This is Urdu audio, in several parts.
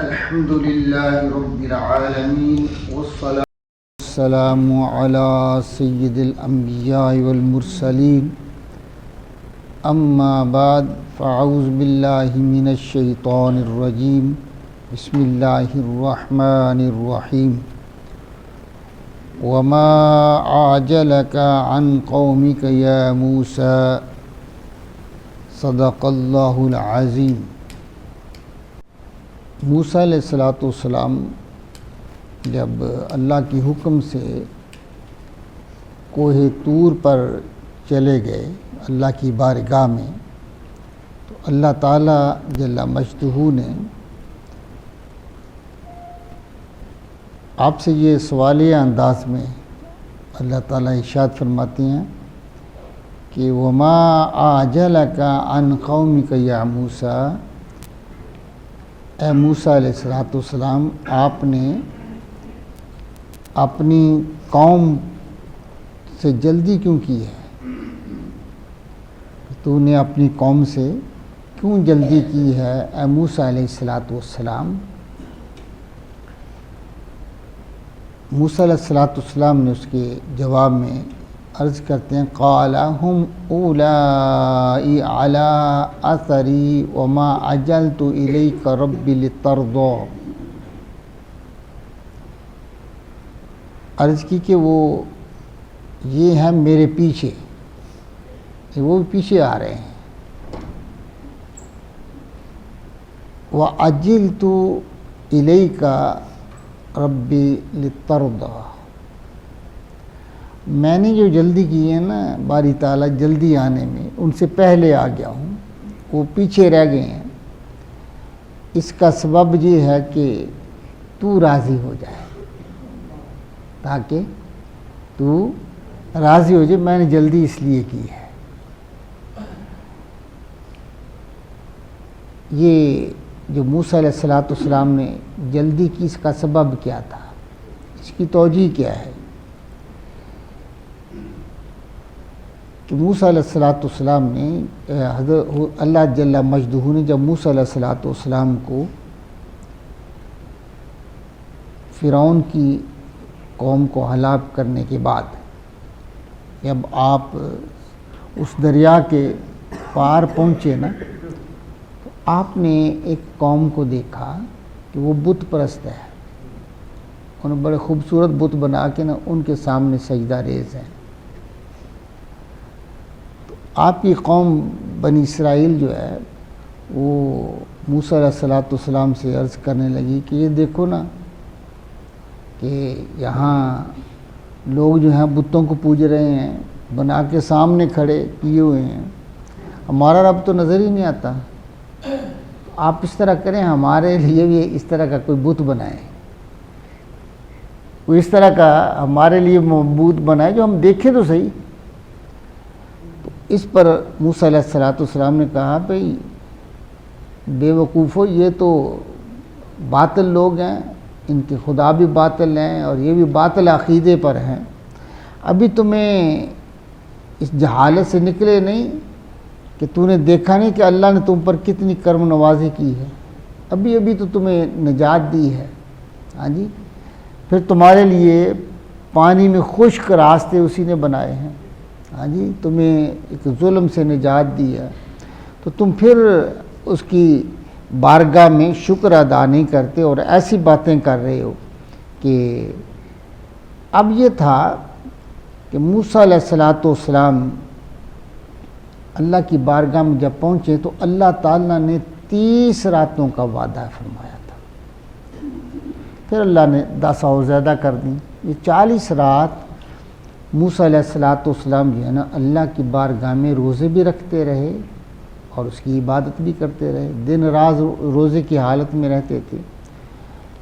الحمد لله رب العالمين والسلام على سيد الأنبياء والمرسلين أما بعد فأعوذ بالله من الشيطان الرجيم بسم الله الرحمن الرحيم وما أعجلك عن قومك يا موسى صدق اللہ العظیم۔ موسیٰ علیہ السلام جب اللہ کے حکم سے کوہ طور پر چلے گئے اللہ کی بارگاہ میں، تو اللہ تعالیٰ جل مجدہ نے آپ سے یہ سوالیہ انداز میں اللہ تعالیٰ ارشاد فرماتے ہیں کہ وما اعجلک عن قومک یا موسیٰ، اے موسیٰ علیہ السلام آپ نے اپنی قوم سے جلدی کیوں کی ہے؟ تو نے اپنی قوم سے کیوں جلدی کی ہے اے موسیٰ علیہ السلام؟ موسیٰ علیہ السلام نے اس کے جواب میں عرض کرتے ہیں قال هم اولائی علی اثری وما عجلت الیک ربی لترضی، عرض کی کہ وہ یہ ہیں میرے پیچھے، وہ بھی پیچھے آ رہے ہیں، وعجلت الیک ربی لترضی، میں نے جو جلدی کی ہے نا باری تعالیٰ جلدی آنے میں، ان سے پہلے آ گیا ہوں، وہ پیچھے رہ گئے ہیں، اس کا سبب یہ ہے کہ تو راضی ہو جائے، تاکہ تو راضی ہو جائے، میں نے جلدی اس لیے کی ہے۔ یہ جو موسیٰ علیہ السلام نے جلدی کی، اس کا سبب کیا تھا، اس کی توجیہ کیا ہے کہ موسیٰ علیہ السلام نے حضرت اللہ جل مجدہ نے جب موسیٰ علیہ السلام کو فرعون کی قوم کو ہلاک کرنے کے بعد جب آپ اس دریا کے پار پہنچے نا، تو آپ نے ایک قوم کو دیکھا کہ وہ بت پرست ہے، انہوں نے بڑے خوبصورت بت بنا کے نا ان کے سامنے سجدہ ریز ہیں۔ آپ کی قوم بنی اسرائیل جو ہے وہ موسیٰ علیہ السلام سے عرض کرنے لگی کہ یہ دیکھو نا کہ یہاں لوگ جو ہیں بتوں کو پوج رہے ہیں، بنا کے سامنے کھڑے کیے ہوئے ہیں، ہمارا رب تو نظر ہی نہیں آتا، آپ اس طرح کریں ہمارے لیے بھی اس طرح کا کوئی بت بنائیں، کوئی اس طرح کا ہمارے لیے معبود بنائے جو ہم دیکھیں تو صحیح۔ اس پر موسیٰ علیہ السلام نے کہا بھئی بے وقوفو، یہ تو باطل لوگ ہیں، ان کے خدا بھی باطل ہیں اور یہ بھی باطل عقیدے پر ہیں، ابھی تمہیں اس جہالت سے نکلے نہیں کہ تو نے دیکھا نہیں کہ اللہ نے تم پر کتنی کرم نوازی کی ہے، ابھی تو تمہیں نجات دی ہے، ہاں جی، پھر تمہارے لیے پانی میں خشک راستے اسی نے بنائے ہیں، ہاں جی، تمہیں ایک ظلم سے نجات دی ہے، تو تم پھر اس کی بارگاہ میں شکر ادا نہیں کرتے اور ایسی باتیں کر رہے ہو کہ اب یہ تھا کہ موسیٰ علیہ السلام اللہ کی بارگاہ میں جب پہنچے تو اللہ تعالیٰ نے 30 راتوں کا وعدہ فرمایا تھا، پھر اللہ نے 10 اور زیادہ کر دیں، یہ 40 رات موسیٰ علیہ السلام جو ہے نا اللہ کی بارگاہ میں روزے بھی رکھتے رہے اور اس کی عبادت بھی کرتے رہے، دن رات روزے کی حالت میں رہتے تھے۔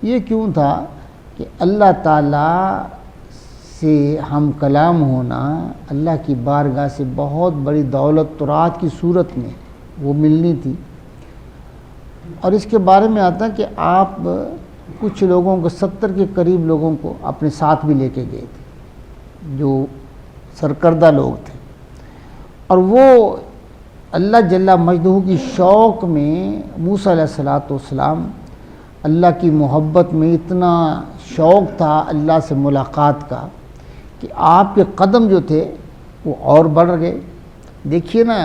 یہ کیوں تھا کہ اللہ تعالیٰ سے ہم کلام ہونا، اللہ کی بارگاہ سے بہت بڑی دولت تورات کی صورت میں وہ ملنی تھی، اور اس کے بارے میں آتا ہے کہ آپ کچھ لوگوں کو 70 کے قریب لوگوں کو اپنے ساتھ بھی لے کے گئے تھے جو سرکردہ لوگ تھے، اور وہ اللہ جل مجدہ کی شوق میں موسیٰ علیہ السلام اللہ کی محبت میں اتنا شوق تھا اللہ سے ملاقات کا کہ آپ کے قدم جو تھے وہ اور بڑھ گئے. دیکھیے نا،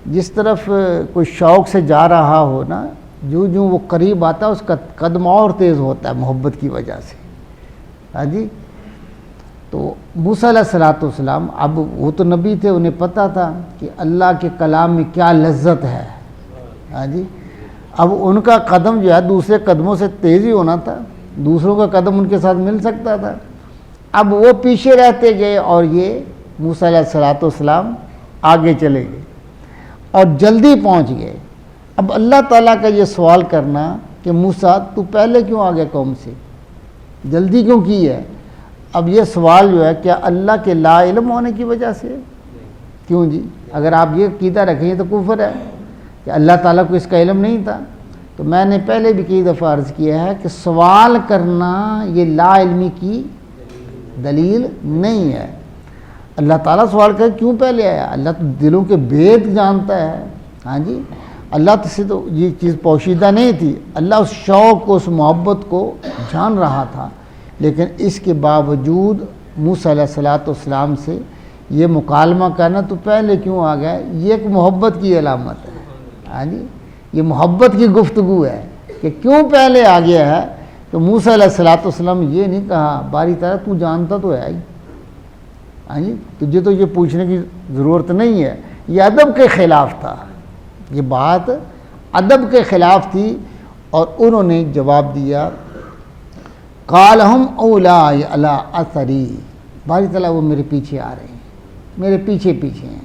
جس طرف کوئی شوق سے جا رہا ہو نا، جو وہ قریب آتا ہے اس کا قدم اور تیز ہوتا ہے محبت کی وجہ سے. ہاں جی. تو موسیٰ علیہ السلام اب وہ تو نبی تھے، انہیں پتہ تھا کہ اللہ کے کلام میں کیا لذت ہے. ہاں جی. اب ان کا قدم جو ہے دوسرے قدموں سے تیز ہی ہونا تھا، دوسروں کا قدم ان کے ساتھ مل سکتا تھا. اب وہ پیچھے رہتے گئے اور یہ موسیٰ علیہ السلام آگے چلے گئے اور جلدی پہنچ گئے. اب اللہ تعالیٰ کا یہ سوال کرنا کہ موسیٰ تو پہلے کیوں آ گیا قوم سے، جلدی کیوں کی ہے؟ اب یہ سوال جو ہے کیا اللہ کے لا علم ہونے کی وجہ سے؟ کیوں جی؟ اگر آپ یہ عقیدہ رکھیں تو کفر ہے کہ اللہ تعالیٰ کو اس کا علم نہیں تھا. تو میں نے پہلے بھی کئی دفعہ عرض کیا ہے کہ سوال کرنا یہ لا علمی کی دلیل نہیں ہے. اللہ تعالیٰ سوال کر کیوں پہلے آیا؟ اللہ تو دلوں کے بھید جانتا ہے. ہاں جی. اللہ سے تو یہ چیز پوشیدہ نہیں تھی، اللہ اس شوق کو، اس محبت کو جان رہا تھا. لیکن اس کے باوجود موسیٰ علیہ السلام سے یہ مکالمہ کرنا تو پہلے کیوں آ گیا، یہ ایک محبت کی علامت ہے. ہاں جی. یہ محبت کی گفتگو ہے کہ کیوں پہلے آ گیا ہے. تو موسیٰ علیہ السلام یہ نہیں کہا باری طرح تو جانتا تو ہے ہی. ہاں جی. تجھے تو یہ پوچھنے کی ضرورت نہیں ہے. یہ ادب کے خلاف تھا، یہ بات ادب کے خلاف تھی. اور انہوں نے جواب دیا قال ہم اولاء علی اثری، باری تعالیٰ وہ میرے پیچھے آ رہے ہیں، میرے پیچھے پیچھے ہیں.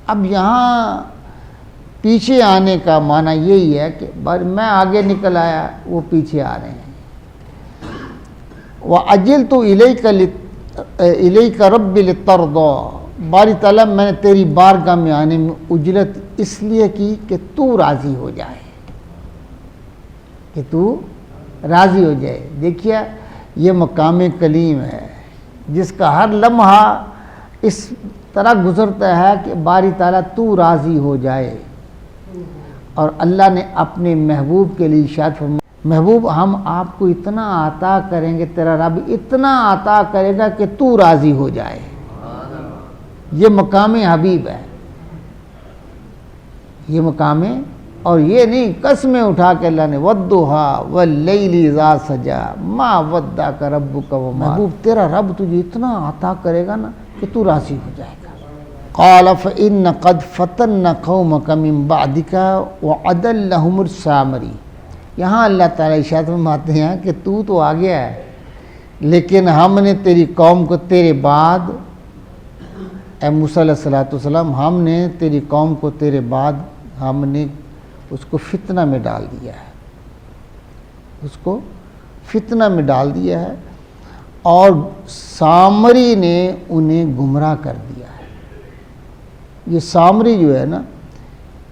اب یہاں پیچھے آنے کا معنی یہی ہے کہ میں آگے نکل آیا، وہ پیچھے آ رہے ہیں. وَعَجِلْتُ إِلَيْكَ رَبِّ لِتَرْضَىٰ، باری تعالیٰ میں نے تیری بارگاہ میں آنے میں اجلت اس لیے کی کہ تو راضی ہو جائے، کہ تو راضی ہو جائے. دیکھیے یہ مقام کلیم ہے جس کا ہر لمحہ اس طرح گزرتا ہے کہ باری تعالیٰ تو راضی ہو جائے. اور اللہ نے اپنے محبوب کے لیے ارشاد فرمایا محبوب ہم آپ کو اتنا عطا کریں گے، تیرا رب اتنا عطا کرے گا کہ تو راضی ہو جائے. یہ مقام حبیب ہے، یہ مقام. اور یہ نہیں قسمیں اٹھا کے اللہ نے وَالضُّحَىٰ وَاللَّيْلِ إِذَا سَجَىٰ مَا وَدَّعَكَ رَبُّكَ وَمَا، محبوب تیرا رب تجھے اتنا عطا کرے گا نا کہ تو راضی ہو جائے گا. قال فإن قد فتن قومك من بعدك وأضلهم السامري. یہاں اللہ تعالیٰ ارشاد فرماتے ہیں کہ تو آ گیا ہے، لیکن ہم نے تیری قوم کو تیرے بعد، اے موسیٰ علیہ السلام ہم نے تیری قوم کو تیرے بعد ہم نے اس کو فتنہ میں ڈال دیا ہے، اس کو فتنہ میں ڈال دیا ہے. اور سامری نے انہیں گمراہ کر دیا ہے. یہ سامری جو ہے نا،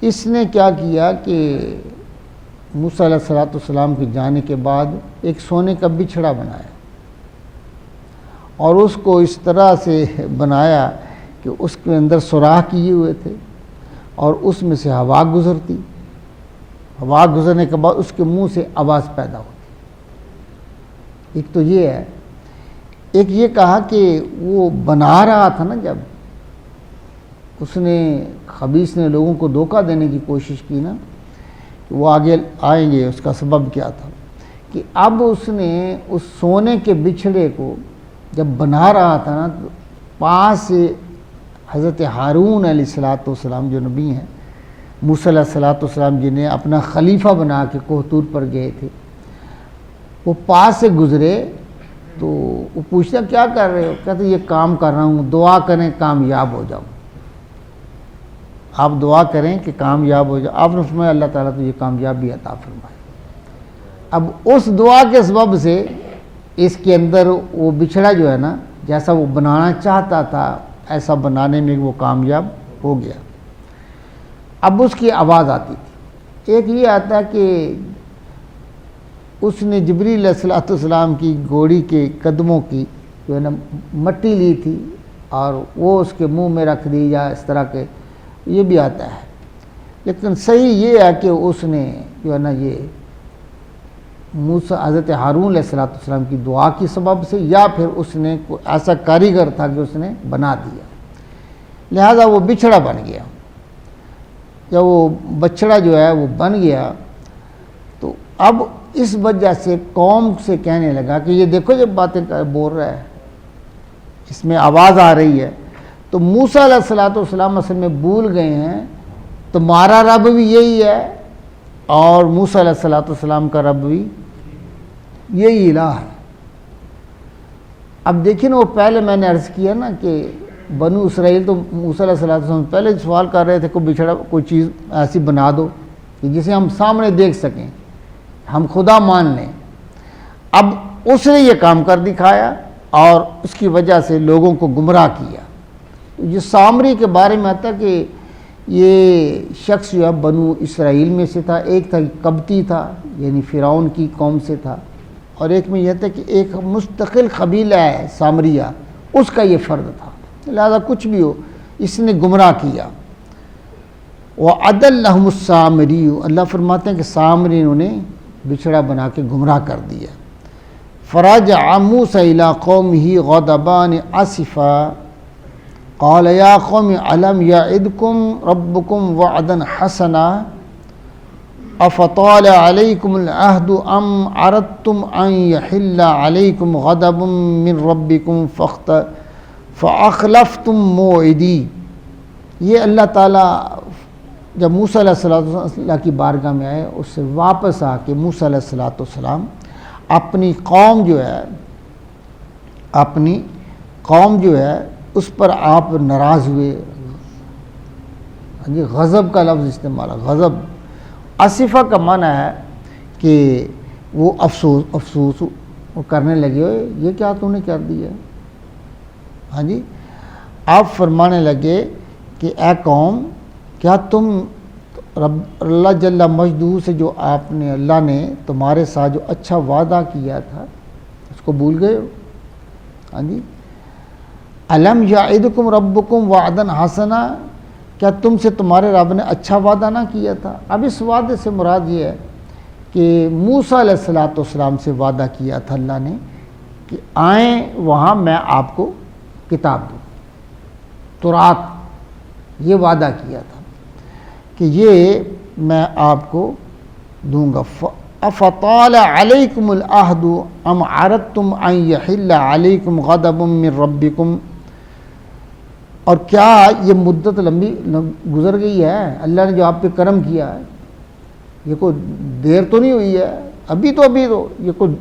اس نے کیا کیا کہ موسیٰ علیہ السلام کے جانے کے بعد ایک سونے کا بچھڑا بنایا اور اس کو اس طرح سے بنایا کہ اس کے اندر سوراخ کیے ہوئے تھے اور اس میں سے ہوا گزرتی. ہوا گزرنے کے بعد اس کے منہ سے آواز پیدا ہوتی. ایک تو یہ ہے. ایک یہ کہا کہ وہ بنا رہا تھا نا، جب اس نے خبیث نے لوگوں کو دھوکہ دینے کی کوشش کی نا، کہ وہ آگے آئیں گے، اس کا سبب کیا تھا کہ اب اس نے اس سونے کے بچھڑے کو جب بنا رہا تھا نا، تو پاس سے حضرت ہارون علیہ السلام جو نبی ہیں، موسیٰ علیہ السلام جنہیں اپنا خلیفہ بنا کے کوہ طور پر گئے تھے، وہ پاس سے گزرے. تو وہ پوچھتا کیا کر رہے ہو؟ کہتے یہ کام کر رہا ہوں، دعا کریں کامیاب ہو جاؤں. آپ دعا کریں کہ کامیاب ہو جاؤ. آپ نے فرمایا اللہ تعالیٰ تو یہ کامیابی عطا فرمائے. اب اس دعا کے سبب سے اس کے اندر وہ بچھڑا جو ہے نا، جیسا وہ بنانا چاہتا تھا ایسا بنانے میں وہ کامیاب ہو گیا. اب اس کی آواز آتی تھی. ایک یہ آتا ہے کہ اس نے جبریل علیہ السلام کی گھوڑی کے قدموں کی جو ہے نا مٹی لی تھی اور وہ اس کے منہ میں رکھ دی، یا اس طرح کے، یہ بھی آتا ہے. لیکن صحیح یہ ہے کہ اس نے جو ہے نا یہ موسیٰ حضرت ہارون علیہ السلام کی دعا کی سبب سے، یا پھر اس نے کوئی ایسا کاریگر تھا کہ اس نے بنا دیا، لہذا وہ بچھڑا بن گیا۔ جب وہ بچڑا جو ہے وہ بن گیا تو اب اس وجہ سے قوم سے کہنے لگا کہ یہ دیکھو جب باتیں بول رہا ہے، اس میں آواز آ رہی ہے، تو موسیٰ علیہ السلام اصل میں بھول گئے ہیں تمہارا رب بھی یہی ہے اور موسیٰ علیہ السلام کا رب بھی یہی الہ ہے۔ اب دیکھیں نا، وہ پہلے میں نے عرض کیا نا کہ بنو اسرائیل تو موسیٰ علیہ السلام پہلے سوال کر رہے تھے کوئی بچھڑا کوئی چیز ایسی بنا دو کہ جسے ہم سامنے دیکھ سکیں، ہم خدا مان لیں۔ اب اس نے یہ کام کر دکھایا اور اس کی وجہ سے لوگوں کو گمراہ کیا۔ یہ سامری کے بارے میں آتا ہے کہ یہ شخص جو ہے بنو اسرائیل میں سے تھا، ایک تھا قبطی تھا یعنی فرعون کی قوم سے تھا، اور ایک میں یہ تھا کہ ایک مستقل قبیلہ ہے سامریہ، اس کا یہ فرد تھا، لہذا کچھ بھی ہو اس نے گمراہ کیا۔ وَأَضَلَّهُمُ السَّامِرِيُّ، اللہ فرماتے ہیں کہ سامری انہیں بچھڑا بنا کے گمراہ کر دیا۔ فَرَجَعَ مُوسَىٰ إِلَىٰ قَوْمِهِ غَضْبَانَ آسِفًا قَالَ يَا قَوْمِ أَلَمْ يَعِدْكُمْ رَبُّكُمْ وَعْدًا حَسَنًا أَفَطَالَ عَلَيْكُمُ الْعَهْدُ أَمْ أَرَدتُّمْ أَنْ يَحِلَّ عَلَيْكُمْ غَضَبٌ مِّن رَبِّكُمْ فَأَخْلَفْتُمْ مَوْعِدِي۔ یہ اللہ تعالیٰ جب موسیٰ علیہ السلام کی بارگاہ میں آئے، اس سے واپس آ کے موسیٰ علیہ السلام اپنی قوم جو ہے اس پر آپ ناراض ہوئے۔ غضب کا لفظ استعمال ہے، غضب۔ آصفہ کا معنی ہے کہ وہ افسوس وہ کرنے لگے، ہوئے یہ کیا تو نے کر دیا۔ ہاں جی، آپ فرمانے لگے کہ اے قوم، کیا تم رب اللہ جل مجدہ سے جو آپ نے اللہ نے تمہارے ساتھ جو اچھا وعدہ کیا تھا اس کو بھول گئے ہو؟ ہاں جی، الم یعدکم ربکم وعدا حسنا، کیا تم سے تمہارے رب نے اچھا وعدہ نہ کیا تھا؟ اب اس وعدے سے مراد یہ ہے کہ موسیٰ علیہ السلام سے وعدہ کیا تھا اللہ نے کہ آئیں وہاں میں آپ کو کتاب دوں، تورات، یہ وعدہ کیا تھا کہ یہ میں آپ کو دوں گا۔ افطال علیکم العہد ام عرضتم ان یحل علیکم غضب من ربکم، اور کیا یہ مدت لمبی گزر گئی ہے؟ اللہ نے جو آپ پہ کرم کیا ہے، یہ کوئی دیر تو نہیں ہوئی ہے، ابھی تو یہ کوئی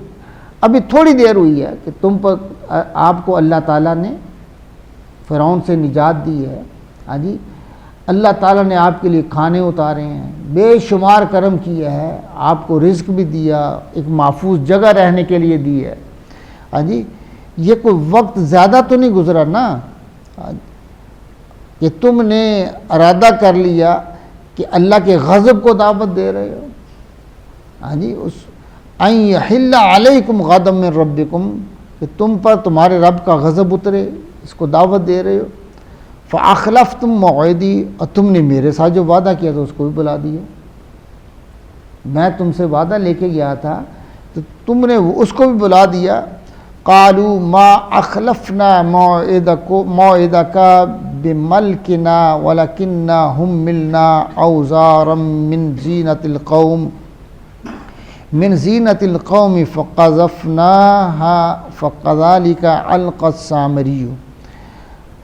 ابھی تھوڑی دیر ہوئی ہے کہ تم پر آپ کو اللہ تعالیٰ نے فرعون سے نجات دی ہے۔ ہاں جی، اللہ تعالیٰ نے آپ کے لیے کھانے اتارے ہیں، بے شمار کرم کیا ہے، آپ کو رزق بھی دیا، ایک محفوظ جگہ رہنے کے لیے دی ہے۔ ہاں جی، یہ کوئی وقت زیادہ تو نہیں گزرا نا کہ تم نے ارادہ کر لیا کہ اللہ کے غضب کو دعوت دے رہے ہو۔ ہاں جی، اس ان یحل علیکم غضب من ربکم، کہ تم پر تمہارے رب کا غضب اترے، اس کو دعوت دے رہے ہو۔ فاخلفتم موعدی، اور تم نے میرے ساتھ جو وعدہ کیا تھا اس کو بھی بلا دیا۔ میں تم سے وعدہ لے کے گیا تھا تو تم نے اس کو بھی بلا دیا۔ قالوا ما اخلفنا موعدک بملکنا ولکننا حملنا اوزارا من زینت القوم فقذفناها فكذلك القى السامری۔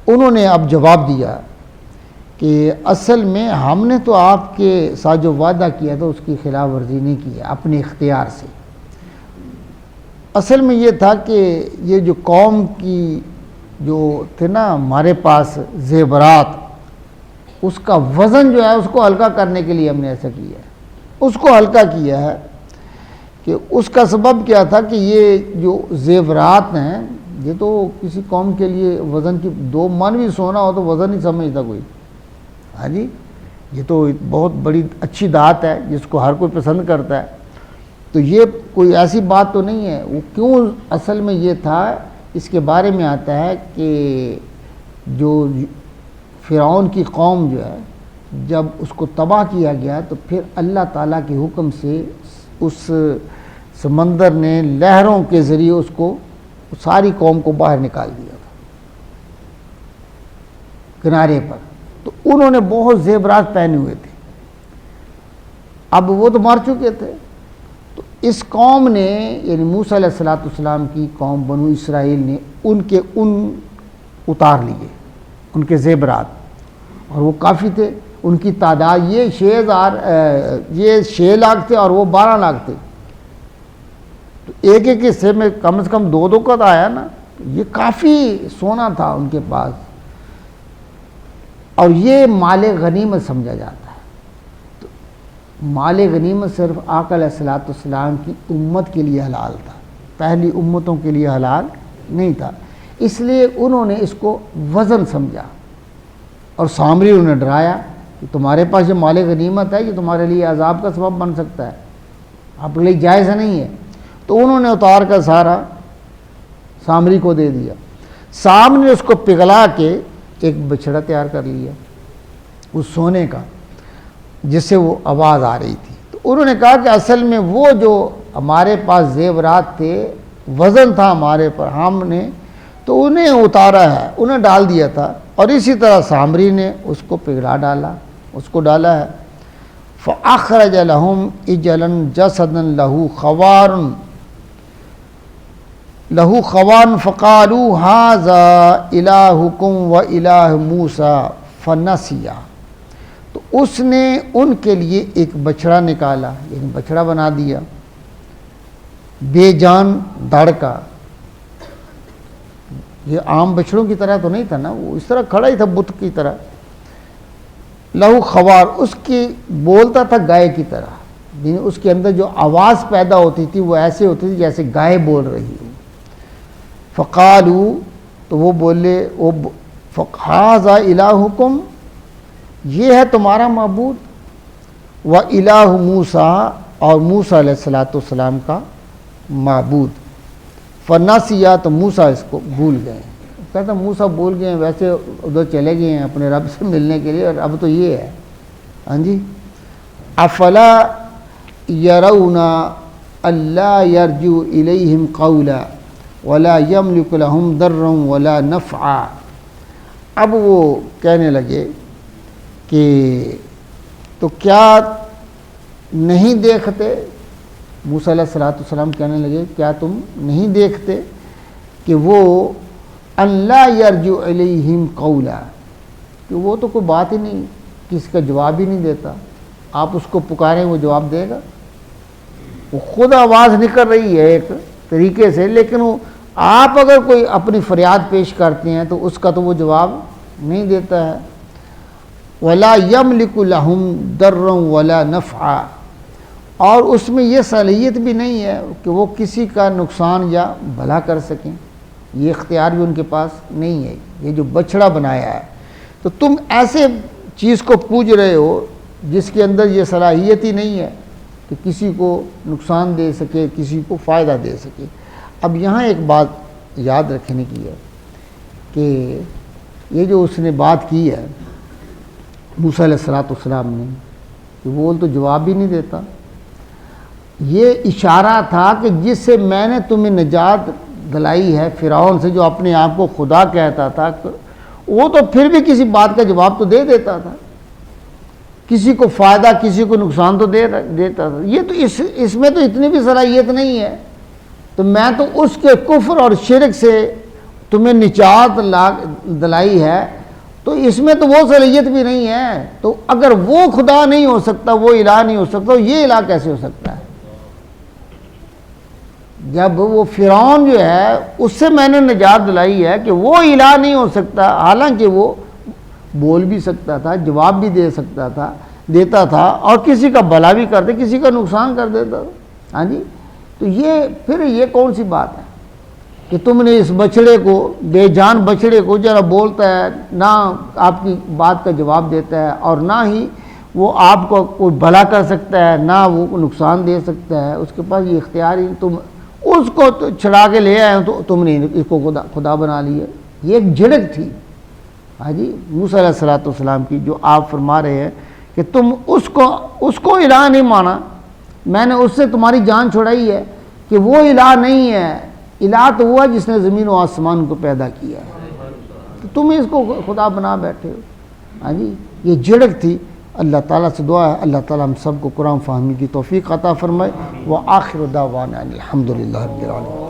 انہوں نے اب جواب دیا کہ اصل میں ہم نے تو آپ کے ساتھ جو وعدہ کیا تھا اس کی خلاف ورزی نہیں کی ہے اپنے اختیار سے۔ اصل میں یہ تھا کہ یہ جو قوم کی جو تھے نا ہمارے پاس زیورات، اس کا وزن جو ہے اس کو ہلکا کرنے کے لیے ہم نے ایسا کیا ہے، اس کو ہلکا کیا ہے۔ کہ اس کا سبب کیا تھا کہ یہ جو زیورات ہیں یہ تو کسی قوم کے لیے وزن کی 2 من بھی سونا ہو تو وزن نہیں سمجھتا کوئی۔ ہاں جی، یہ تو بہت بڑی اچھی دعات ہے جس کو ہر کوئی پسند کرتا ہے، تو یہ کوئی ایسی بات تو نہیں ہے۔ وہ کیوں اصل میں یہ تھا، اس کے بارے میں آتا ہے کہ جو فرعون کی قوم جو ہے جب اس کو تباہ کیا گیا تو پھر اللہ تعالیٰ کے حکم سے اس سمندر نے لہروں کے ذریعے اس کو ساری قوم کو باہر نکال دیا تھا کنارے پر. تو انہوں نے بہت زیورات پہنے ہوئے تھے. اب وہ تو مر چکے تھے. تو اس قوم نے یعنی موسیٰ علیہ السلام کی قوم بنو اسرائیل نے ان کے اتار لیے ان کے زیورات, اور وہ کافی تھے. ان کی تعداد یہ 6 لاکھ تھے اور وہ 12 لاکھ تھے. تو ایک ایک حصے میں کم سے کم 2 کا آیا نا. یہ کافی سونا تھا ان کے پاس, اور یہ مال غنیمت سمجھا جاتا ہے. تو مال غنیمت صرف آقا علیہ السلام کی امت کے لیے حلال تھا, پہلی امتوں کے لیے حلال نہیں تھا. اس لیے انہوں نے اس کو وزن سمجھا, اور سامری انہیں ڈرایا کہ تمہارے پاس جو مال غنیمت ہے یہ تمہارے لیے عذاب کا سبب بن سکتا ہے, آپ کے لیے جائز نہیں ہے. تو انہوں نے اتار کر سارا سامری کو دے دیا. سام نے اس کو پگھلا کے ایک بچھڑا تیار کر لیا اس سونے کا, جس سے وہ آواز آ رہی تھی. تو انہوں نے کہا کہ اصل میں وہ جو ہمارے پاس زیورات تھے, وزن تھا ہمارے پر, ہم نے تو انہیں اتارا ہے, انہیں ڈال دیا تھا. اور اسی طرح سامری نے اس کو پگھلا ڈالا, اس کو ڈالا ہے. فَأَخْرَجَ لَهُمْ إِجْلًا جَسَدًا لَهُ خَوَارٌ فَقَالُوا هَذَا إِلَٰهُكُمْ وَإِلَٰهُ مُوسَىٰ فَنَسِيَا. تو اس نے ان کے لیے ایک بچڑا نکالا, یعنی بچڑا بنا دیا بے جان دڑ کا. یہ عام بچڑوں کی طرح تو نہیں تھا نا, وہ اس طرح کھڑا ہی تھا بت کی طرح. لہو خوار, اس کی بولتا تھا گائے کی طرح, یعنی اس کے اندر جو آواز پیدا ہوتی تھی وہ ایسے ہوتی تھی جیسے گائے بول رہی ہو. فقالو, تو وہ بولے هذا الہکم, یہ ہے تمہارا معبود, وَإِلَٰهُ مُوسَىٰ, اور موسیٰ علیہ السلام کا معبود. فنسیا, تو موسیٰ اس کو بھول گئے. کہتا موسیٰ بھول گئے ہیں, ویسے ادھر چلے گئے ہیں اپنے رب سے ملنے کے لیے, اور اب تو یہ ہے. ہاں جی, افلا یرون الا یرجو الیہم قولا ولا یملک لہم ضرا ولا نفعا. اب وہ کہنے لگے کہ تو کیا نہیں دیکھتے, موسیٰ علیہ السلام کہنے لگے کیا تم نہیں دیکھتے کہ وہ ان لا یرجو الیہم قولا, کہ وہ تو کوئی بات ہی نہیں, کسی کا جواب ہی نہیں دیتا. آپ اس کو پکاریں وہ جواب دے گا؟ وہ خود آواز نکل رہی ہے ایک طریقے سے, لیکن وہ آپ اگر کوئی اپنی فریاد پیش کرتے ہیں تو اس کا تو وہ جواب نہیں دیتا ہے. ولا یملک لہم ضرا ولا نفعا, اور اس میں یہ صلاحیت بھی نہیں ہے کہ وہ کسی کا نقصان یا بھلا کر سکیں, یہ اختیار بھی ان کے پاس نہیں ہے. یہ جو بچڑا بنایا ہے, تو تم ایسے چیز کو پوج رہے ہو جس کے اندر یہ صلاحیت ہی نہیں ہے کہ کسی کو نقصان دے سکے, کسی کو فائدہ دے سکے. اب یہاں ایک بات یاد رکھنے کی ہے کہ یہ جو اس نے بات کی ہے موسیٰ علیہ السلام نے, کہ وہ تو جواب بھی نہیں دیتا, یہ اشارہ تھا کہ جس سے میں نے تمہیں نجات دلائی ہے فرعون سے, جو اپنے آپ کو خدا کہتا تھا, وہ تو پھر بھی کسی بات کا جواب تو دے دیتا تھا, کسی کو فائدہ کسی کو نقصان تو دیتا تھا. یہ تو اس میں تو اتنی بھی صلاحیت نہیں ہے, تو میں تو اس کے کفر اور شرک سے تمہیں نجات دلائی ہے, تو اس میں تو وہ صلاحیت بھی نہیں ہے. تو اگر وہ خدا نہیں ہو سکتا, وہ الہ نہیں ہو سکتا, یہ الہ کیسے ہو سکتا ہے؟ جب وہ فرعون جو ہے اس سے میں نے نجات دلائی ہے کہ وہ الہ نہیں ہو سکتا, حالانکہ وہ بول بھی سکتا تھا, جواب بھی دے سکتا تھا, دیتا تھا, اور کسی کا بھلا بھی کرتے, کسی کا نقصان کر دیتا تھا. ہاں جی, تو یہ پھر یہ کون سی بات ہے کہ تم نے اس بچڑے کو, بے جان بچڑے کو, ذرا بولتا ہے نہ آپ کی بات کا جواب دیتا ہے, اور نہ ہی وہ آپ کو کوئی بھلا کر سکتا ہے, نہ وہ نقصان دے سکتا ہے, اس کے پاس یہ اختیار ہی, تم اس کو چھڑا کے لے آئے تو تم نے اس کو خدا بنا لیا. یہ ایک جھڑک تھی ہاں جی موسیٰ علیہ السلام کی, جو آپ فرما رہے ہیں کہ تم اس کو الہ نہیں مانا, میں نے اس سے تمہاری جان چھڑائی ہے, کہ وہ الہ نہیں ہے، الہ تو وہ ہے جس نے زمین و آسمان کو پیدا کیا ہے، تو تم اس کو خدا بنا بیٹھے ہو. ہاں جی، یہ جھڑک تھی. اللہ تعالیٰ سے دعا ہے اللہ تعالیٰ ہم سب کو قرآن فہمی کی توفیق عطا فرمائے. وآخر دعوانا الحمدللہ رب العالمین.